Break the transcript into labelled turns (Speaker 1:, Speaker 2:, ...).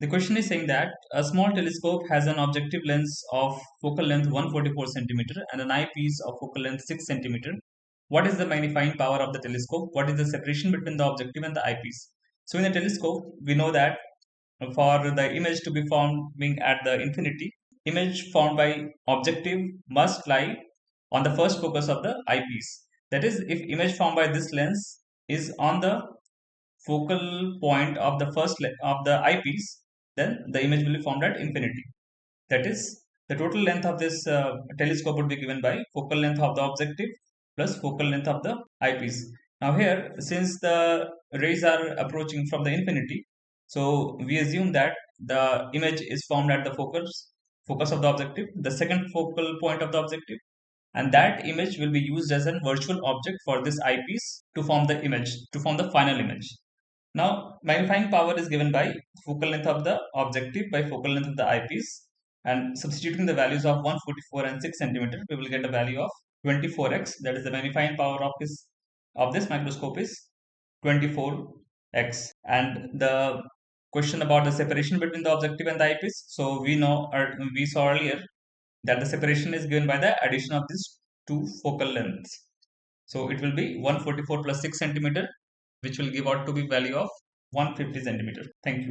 Speaker 1: The question is saying that a small telescope has an objective lens of focal length 144 centimeter and an eyepiece of focal length 6 centimeter. What is the magnifying power of the telescope? What is the separation between the objective and the eyepiece? So in a telescope, we know that for the image to be forming at the infinity, image formed by objective must lie on the first focus of the eyepiece. That is, if image formed by this lens is on the focal point of the of the eyepiece, then the image will be formed at infinity. That is, the total length of this telescope would be given by focal length of the objective plus focal length of the eyepiece. Now here, since the rays are approaching from the infinity, so we assume that the image is formed at the focus of the objective, the second focal point of the objective, and that image will be used as a virtual object for this eyepiece to form the image, to form the final image. Now, magnifying power is given by focal length of the objective by focal length of the eyepiece, and substituting the values of 144 and 6 centimeter, we will get a value of 24x. That is the magnifying power of this microscope is 24x. And the question about the separation between the objective and the eyepiece. So we know, or we saw earlier, that the separation is given by the addition of these two focal lengths. So it will be 144 plus 6 centimeter, which will give out to be value of 150 centimeter. Thank you.